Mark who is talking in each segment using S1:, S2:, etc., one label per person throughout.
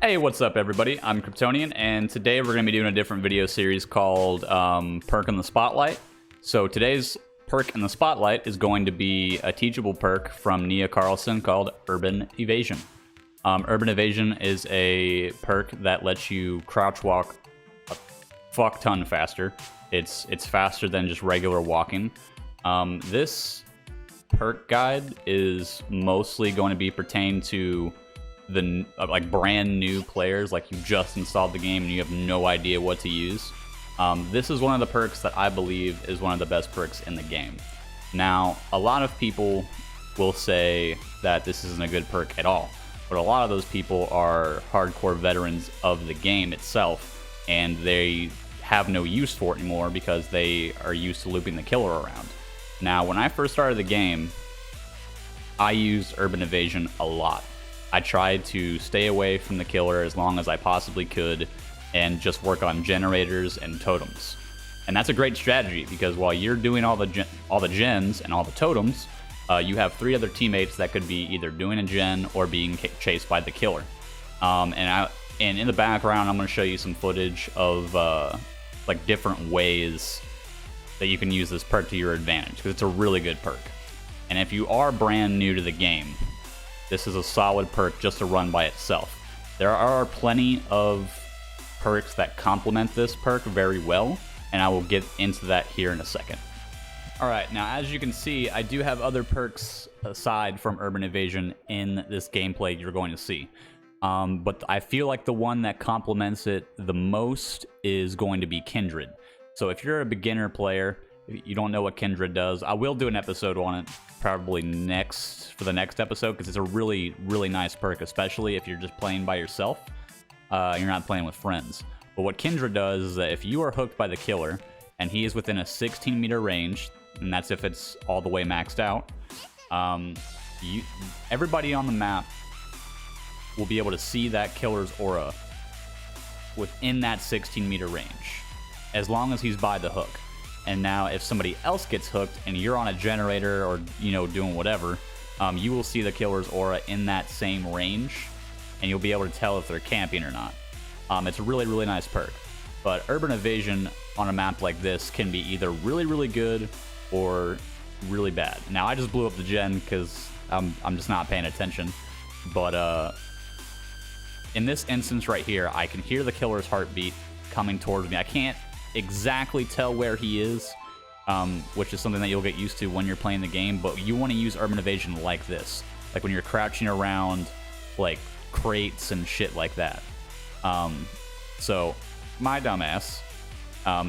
S1: Hey, what's up everybody? I'm Kryptonian, and today we're going to be doing a different video series called Perk in the Spotlight. So today's Perk in the Spotlight is going to be a teachable perk from Nia Carlson called Urban Evasion. Urban Evasion is a perk that lets you crouch walk a fuck ton faster. It's faster than just regular walking. This perk guide is mostly going to be pertained to the like brand new players, like you just installed the game and you have no idea what to use. This is one of the perks that I believe is one of the best perks in the game. Now, a lot of people will say that this isn't a good perk at all, but a lot of those people are hardcore veterans of the game itself, and they have no use for it anymore because they are used to looping the killer around. Now, when I first started the game, I used Urban Evasion a lot. I tried to stay away from the killer as long as I possibly could and just work on generators and totems. And that's a great strategy because while you're doing all the gens and all the totems, you have 3 other teammates that could be either doing a gen or being chased by the killer. And in the background, I'm going to show you some footage of like different ways that you can use this perk to your advantage because it's a really good perk. And if you are brand new to the game, this is a solid perk just to run by itself. There are plenty of perks that complement this perk very well, and I will get into that here in a second. Alright, now as you can see, I do have other perks aside from Urban Evasion in this gameplay you're going to see. But I feel like the one that complements it the most is going to be Kindred. So if you're a beginner player, if you don't know what Kindred does, I will do an episode on it probably for the next episode because it's a really nice perk, especially if you're just playing by yourself. You're not playing with friends. But what Kindred does is that if you are hooked by the killer and he is within a 16-meter range, and that's if it's all the way maxed out, everybody on the map will be able to see that killer's aura within that 16-meter range, as long as he's by the hook. And now if somebody else gets hooked and you're on a generator or, you know, doing whatever, you will see the killer's aura in that same range, and you'll be able to tell if they're camping or not. It's a really nice perk. But Urban Evasion on a map like this can be either really good or really bad. Now, I just blew up the gen because I'm just not paying attention. But in this instance right here, I can hear the killer's heartbeat coming towards me. I can't exactly tell where he is, which is something that you'll get used to when you're playing the game, but you want to use Urban Evasion like this, like when you're crouching around like crates and shit like that. So my dumbass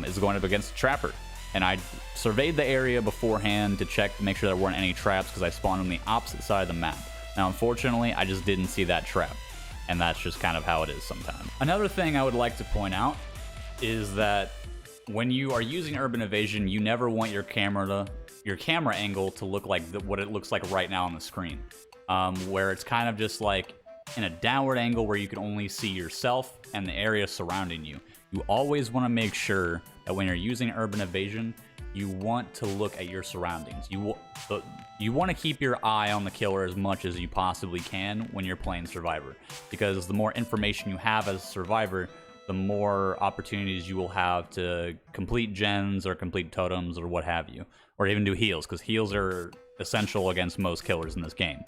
S1: is going up against a trapper, and I surveyed the area beforehand to check to make sure there weren't any traps because I spawned on the opposite side of the map. Now unfortunately I just didn't see that trap, and that's just kind of how it is sometimes. Another thing I would like to point out is that when you are using Urban Evasion, you never want your camera angle to look like what it looks like right now on the screen, where it's kind of just like in a downward angle where you can only see yourself and the area surrounding you. You always want to make sure that when you're using Urban Evasion, you want to look at your surroundings. You want to keep your eye on the killer as much as you possibly can when you're playing Survivor, because the more information you have as a Survivor, the more opportunities you will have to complete gens or complete totems or what have you, or even do heals, because heals are essential against most killers in this game.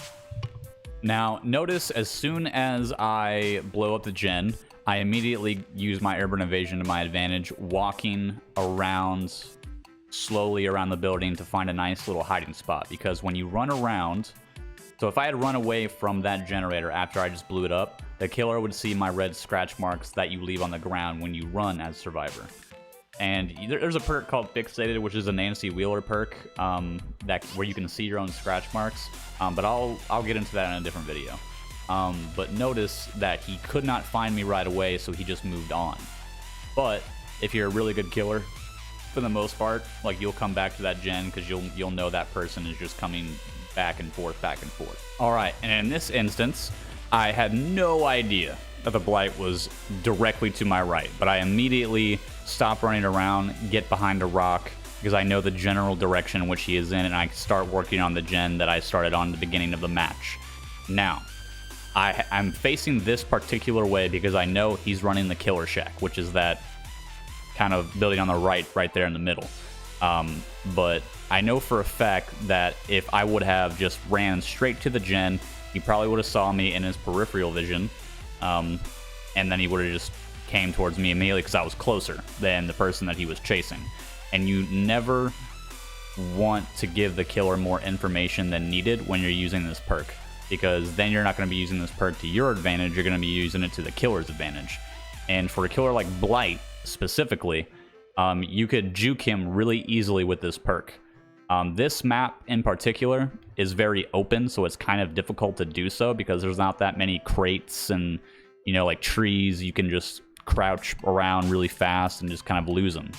S1: Now, notice as soon as I blow up the gen, I immediately use my Urban Evasion to my advantage, walking around slowly around the building to find a nice little hiding spot, because when you run around, so if I had run away from that generator after I just blew it up, the killer would see my red scratch marks that you leave on the ground when you run as Survivor. And there's a perk called Fixated, which is a Nancy Wheeler perk where you can see your own scratch marks. But I'll get into that in a different video. But notice that he could not find me right away, so he just moved on. But if you're a really good killer, for the most part, like you'll come back to that gen because you'll know that person is just coming back and forth. All right, and in this instance, I had no idea that the Blight was directly to my right, but I immediately stop running around, get behind a rock, because I know the general direction in which he is in, and I start working on the gen that I started on the beginning of the match. Now, I'm facing this particular way because I know he's running the killer shack, which is that kind of building on the right there in the middle. But I know for a fact that if I would have just ran straight to the gen, he probably would have saw me in his peripheral vision, and then he would have just came towards me immediately because I was closer than the person that he was chasing. And you never want to give the killer more information than needed when you're using this perk, because then you're not going to be using this perk to your advantage, you're going to be using it to the killer's advantage. And for a killer like Blight specifically, you could juke him really easily with this perk. This map in particular is very open, so it's kind of difficult to do so because there's not that many crates and, you know, like trees. You can just crouch around really fast and just kind of lose them.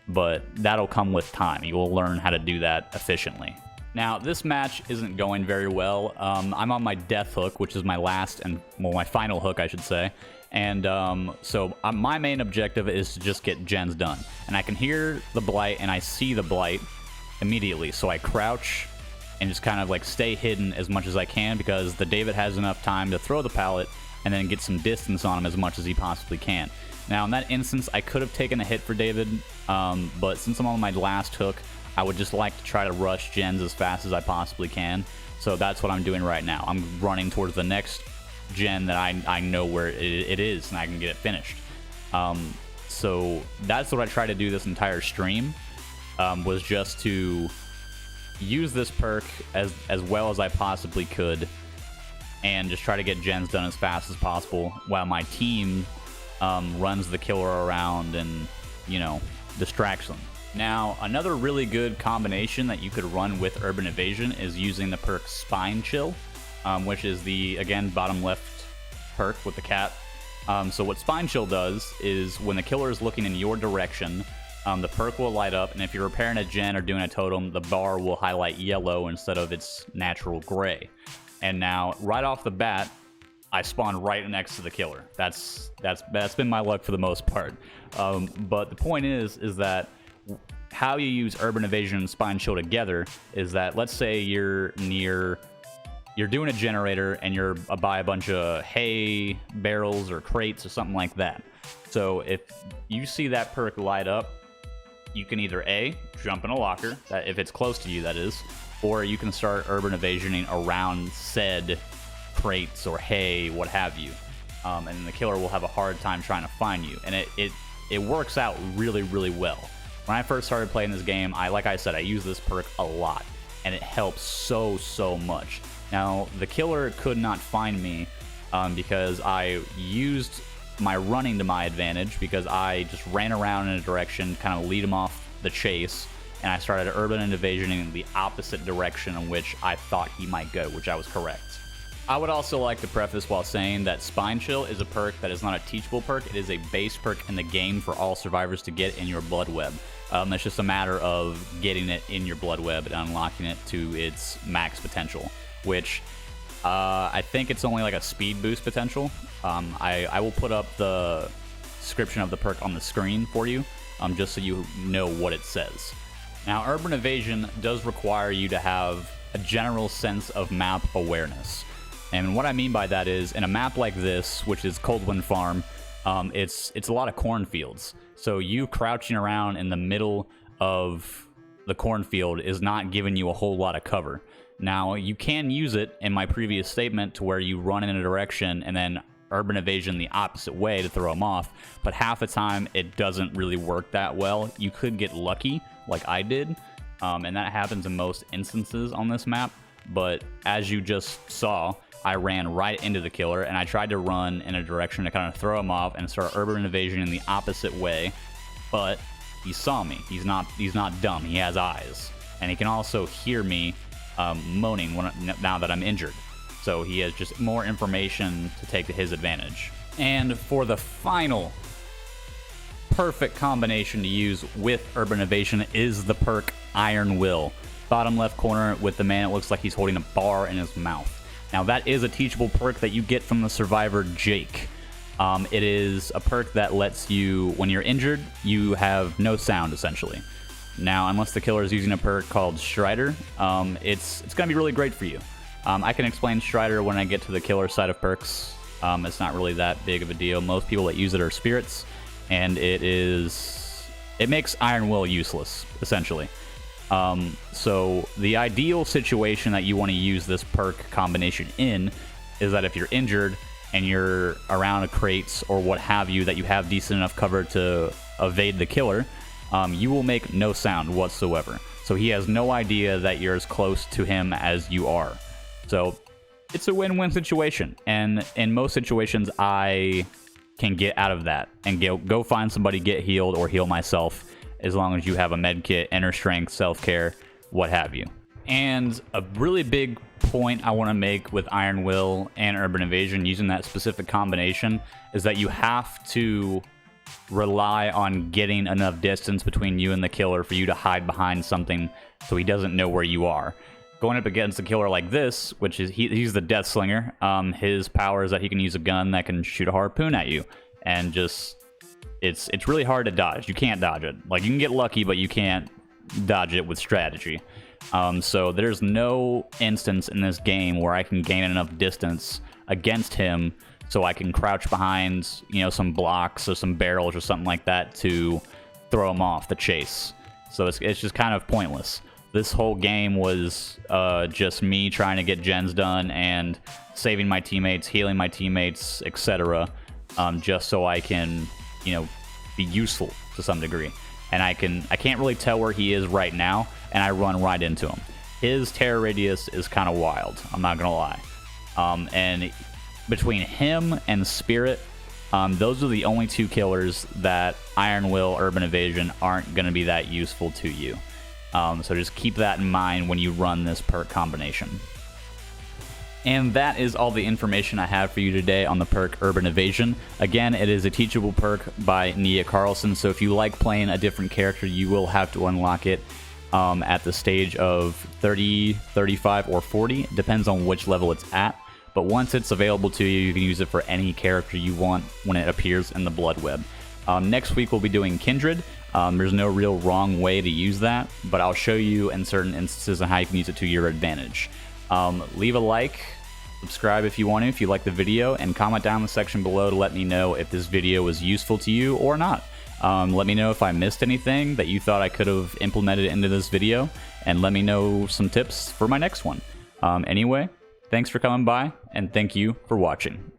S1: But that'll come with time. You will learn how to do that efficiently. Now, this match isn't going very well. I'm on my death hook, which is my last and, well, my final hook, I should say. And so my main objective is to just get gens done. And I can hear the Blight and I see the Blight immediately. So I crouch and just kind of like stay hidden as much as I can because the David has enough time to throw the pallet and then get some distance on him as much as he possibly can. Now, in that instance, I could have taken a hit for David, but since I'm on my last hook, I would just like to try to rush gens as fast as I possibly can. So that's what I'm doing right now. I'm running towards the next gen that I know where it is and I can get it finished. So that's what I tried to do this entire stream, was just to use this perk as well as I possibly could and just try to get gens done as fast as possible while my team runs the killer around and, you know, distracts them. Now, another really good combination that you could run with Urban Evasion is using the perk Spine Chill, which is the, again, bottom left perk with the cat. So what Spine Chill does is when the killer is looking in your direction, the perk will light up, and if you're repairing a gen or doing a totem, the bar will highlight yellow instead of its natural gray. And now, right off the bat, I spawn right next to the killer. That's been my luck for the most part. But the point is that how you use Urban Evasion and Spine Chill together is that, let's say you're doing a generator and you're by a bunch of hay barrels or crates or something like that. So if you see that perk light up, you can either A, jump in a locker, if it's close to you, that is, or you can start Urban Evasioning around said crates or hay, what have you, and the killer will have a hard time trying to find you. And it works out really, really well. When I first started playing this game, like I said, I use this perk a lot, and it helps so much. Now, the killer could not find me because I used my running to my advantage, because I just ran around in a direction, kind of lead him off the chase, and I started Urban Evasioning in the opposite direction in which I thought he might go, which I was correct. I would also like to preface while saying that Spine Chill is a perk that is not a teachable perk. It is a base perk in the game for all survivors to get in your blood web. It's just a matter of getting it in your blood web and unlocking it to its max potential, which I think it's only like a speed boost potential. I will put up the description of the perk on the screen for you, just so you know what it says. Now, Urban Evasion does require you to have a general sense of map awareness. And what I mean by that is, in a map like this, which is Coldwind Farm, it's a lot of cornfields. So you crouching around in the middle of the cornfield is not giving you a whole lot of cover. Now, you can use it in my previous statement to where you run in a direction and then Urban Evasion the opposite way to throw them off, but half the time it doesn't really work that well. You could get lucky, like I did, and that happens in most instances on this map, but as you just saw, I ran right into the killer, and I tried to run in a direction to kind of throw him off and start Urban Evasion in the opposite way, but he saw me. He's not dumb. He has eyes, and he can also hear me moaning now that I'm injured. So he has just more information to take to his advantage. And for the final perfect combination to use with Urban Evasion is the perk Iron Will. Bottom left corner with the man, it looks like he's holding a bar in his mouth. Now, that is a teachable perk that you get from the survivor Jake. It is a perk that lets you, when you're injured, you have no sound, essentially. Now, unless the killer is using a perk called Strider, it's going to be really great for you. I can explain Strider when I get to the killer side of perks. It's not really that big of a deal. Most people that use it are spirits, and it makes Iron Will useless, essentially. So the ideal situation that you want to use this perk combination in is that if you're injured and you're around a crates or what have you, that you have decent enough cover to evade the killer, you will make no sound whatsoever. So he has no idea that you're as close to him as you are. So it's a win-win situation. And in most situations, I can get out of that and go find somebody, get healed, or heal myself, as long as you have a med kit, inner strength, self-care, what have you. And a really big point I want to make with Iron Will and Urban Evasion using that specific combination is that you have to rely on getting enough distance between you and the killer for you to hide behind something so he doesn't know where you are. Going up against a killer like this, which is he's the Death Slinger, his power is that he can use a gun that can shoot a harpoon at you, and just it's really hard to dodge. You can't dodge it. Like, you can get lucky, but you can't dodge it with strategy. So there's no instance in this game where I can gain enough distance against him so I can crouch behind, some blocks or some barrels or something like that to throw him off the chase. So it's just kind of pointless. This whole game was just me trying to get gens done and saving my teammates, healing my teammates, etc., just so I can, be useful to some degree. And I can't really tell where he is right now, and I run right into him. His terror radius is kind of wild, I'm not gonna lie. And between him and Spirit, those are the only two killers that Iron Will, Urban Evasion aren't gonna be that useful to you. So just keep that in mind when you run this perk combination. And that is all the information I have for you today on the perk Urban Evasion. Again, it is a teachable perk by Nia Carlson, so if you like playing a different character, you will have to unlock it at the stage of 30, 35, or 40. Depends on which level it's at. But once it's available to you, you can use it for any character you want when it appears in the Blood Web. Next week, we'll be doing Kindred. There's no real wrong way to use that, but I'll show you in certain instances on how you can use it to your advantage. Leave a like, subscribe if you want to, if you like the video, and comment down in the section below to let me know if this video was useful to you or not. Let me know if I missed anything that you thought I could have implemented into this video, and let me know some tips for my next one. Anyway, thanks for coming by, and thank you for watching.